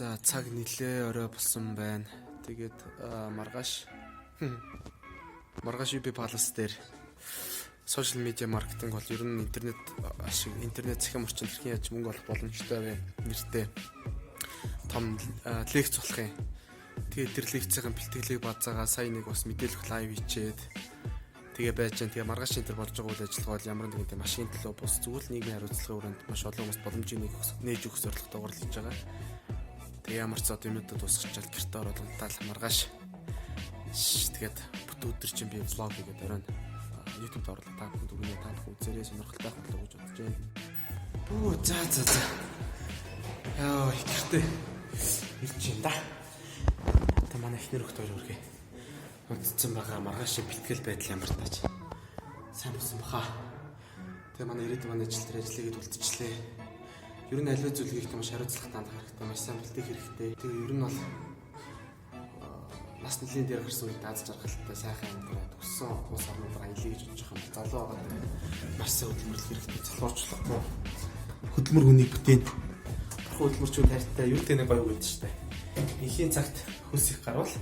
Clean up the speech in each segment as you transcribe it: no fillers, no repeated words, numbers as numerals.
За цаг нилээ орой болсон байна. Тэгээд маргааш UB Palace дээр сошиал медиа маркетинг бол ер нь интернет захин орчинд хэрхэн яаж мөнгө олох боломжтой вэ нэртэй том лекц болох юм. Тэгээд тэр лекцийн бэлтгэлийг базаагаа сая нэг бас мэдээлэх лайв хийчээд тэгээ байж гэн. Тэгээ маргааш энэ төр болж байгаа үйл ажиллагаа бол ямар нэгэн тийм машин төлөө бус зүгээр л нийгмийн хариуцлагын өрөөнд маш олон хүмүүс боломжийг нээж өгөх зорилготойгоор л хийж байгаа. Тэгээ ямар ч зод юмнуудад тусгачаал гэрте ороод унтаал маргааш тэгээд бүт өдөр чинь би влог хийгээд оройн YouTube-д орлоо. Та бүхэн түрүүний та бүхэн үзээрэй, сонирхолтой болов уу гэж бодож байна. Оо за. Яа гэрте ирж юм да. Та манай эхнэр хөхт хоёр үргээ. Унтцсан байгаа маргааш бэлтгэл байдал ямар тааж. Сайн болсон баха. Тэгээ манай ирээдүйн манай ажилтар ажиллагээд үлдчихлээ. Ер нь аливаа зүйлийг маш хариуцлагатай хандах хэрэгтэй, маш сайн бэлтгэх хэрэгтэй. Тэгээ ер нь бол нас нэлийн дээр гарсан үед аз жаргалтай сайхан амьдраад өссөн уус орнуудаар аялье гэж бодож байгаа юм. Залуу байгаа маш сайн хөдөлмөрлөх хэрэгтэй. Залуучлаггүй хөдөлмөр хүнийг бүтээн. Бурхан хөдөлмөрчүүд хайртай юу гэдэг нэг гоё үг гэдэг шүү дээ. Ихийн цагт хөлс их гарвал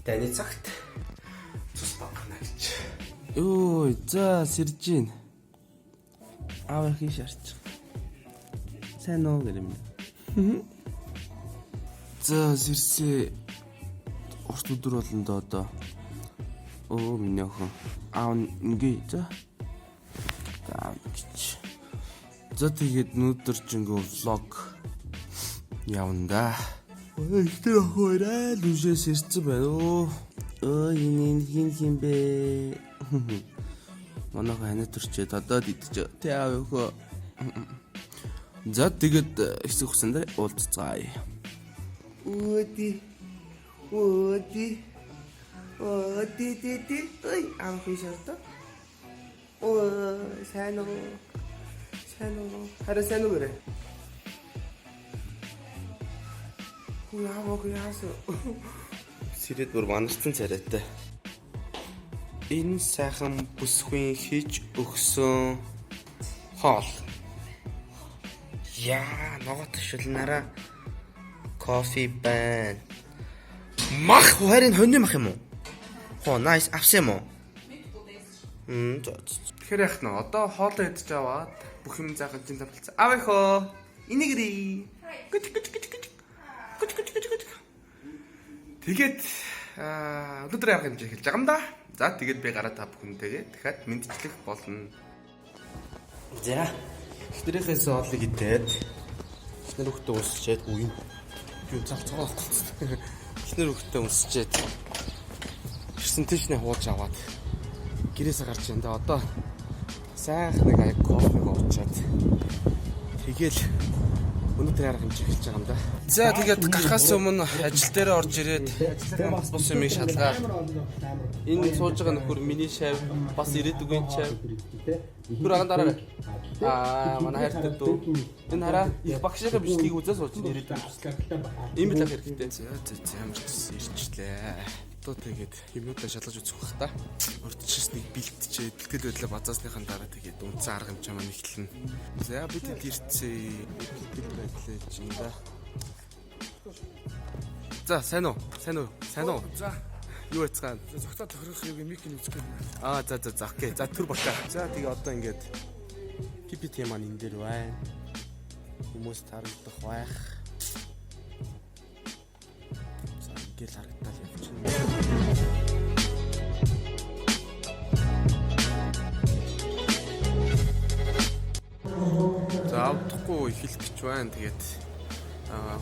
дайны цагт цус багна гэж. Өө за сэржин. Аав их шарч. Сайн уу гэрэм. За сэрсээ урт өдөр болно доо одоо. Оо миний охин. Аав ингээ за. Гэж. За тэгээд өнөөдөр жингээ влог явна да. Тэр охиораа л үжээс ирсэн байна уу. Энэ хин бэ. Манай ханаа төрчээд одоо идэж. Тэ аав өхөө. За тэгээд хэсэг хугацаанд дээр уулзцаая. Ой аав хийшэртэ. Сайн уу. Хараа сайн уу гэрэ. Яасаа. Сэрэд бүр манарсан царайтай. Энэ сайхан бүсгүй хийж өгсөн хоол. Яа, ногоо ташуулнараа кофе байна. Мах харин хоньны мах юм уу? Хоо, nice авсан юм уу? Тэгэхээр яах нь одоо хоолоо идэж аваад бүх юм заахан чинь тавцсан. Аав ихөө. Инэгри. Тэгээд өнөөдөр явах хэмжээ эхэлж байгаа юм да. За тэгээд би гараа та бүхэнтэйгээ дахиад мэдчлэх болно. За. Эхнэрийнхээс хоолыг идээд эхнэр хөхтөө өсчээд үе. Юу цавцгаа болчихсон. Эхнэр хөхтөө өсчээд персентажны хууж аваад гэрээсээ гарч ин да. Одоо сайхан нэг аяг кофег уучаад тэгэл өнөөдөр ярах хэмжээ эхэлж байгаа юм да. За тэгээд гарахаас өмнө ажил дээр орж ирээд бас бус юмыг шалгаа. Энэ сууж байгаа нөхөр миний шав бас ирээдүгний шав. Түр агаан дараарай. Манай хайртай дүү. Энэ хараа багшийнхаа бичлэгийг үзээ сууж ирээдүг. Ийм л хэрэгтэй. За ямар ч ирчлээ. Одоо тэгээд юмнуудаа шалгаж үзэх бах та. Урдчилсныг бэлтжээ. Бэлтгэл байдлаа базаасныхаа дараа тэгээд үнцэн арга хэмжээ маань эхэлнэ. За бид ирцээ. Бэлтгэл байдлаа чинь да. За сайн уу? За юу яцгаан? Зогтоо тохирох юм микийг үзэх юм. За окей. За түр бата. За тэгээ одоо ингээд PPT маань энэ дээр байна. Хүмүүс тарагдах байх. За ингээд харагдтал явчихна. За авдахгүй эхэлэх гэж байна. Тэгээд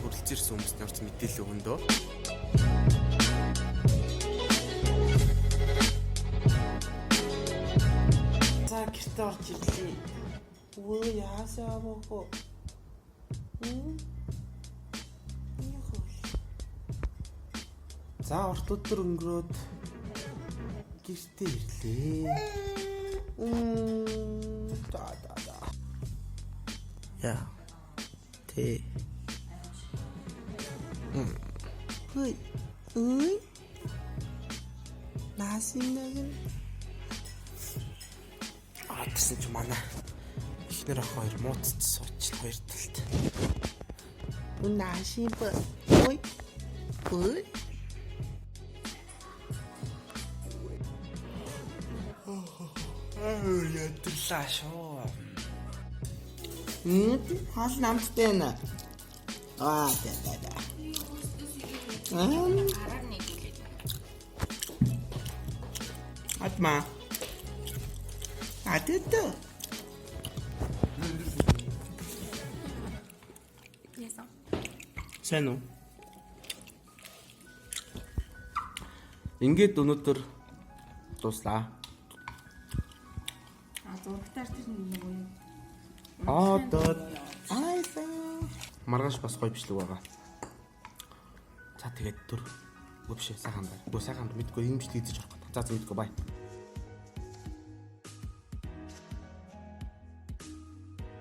хөрөлцөн ирсэн хүмүүстний орц мэдээлэл өгөндөө. За гэрте орж ирлээ. Өө яасаа бохоо. За урт өдөр өнгөрөөд гэрте ирлээ. Да. Яа. Тэ. Ой. Насинаг. Тэгсэн чи манай эхнэр ах хоёр мууцд сууч хоёр талд. Унаши б. Ой. Ой. Ядлаа шүү. Хол намттай нэ. Аа да. Атма. Атэтэ. Яасан. Сайн уу? Ингээд өнөөдөр дуслаа. Зургатаар тэр нэг юм. Одоо Айса. маргааш бас гоё бичлэг байгаа. За тэгээд түр. Өвшөө сайхан байна. Гү сайхан мэдгүй энэ бичлэг хийж орох. За мэдгүй бай.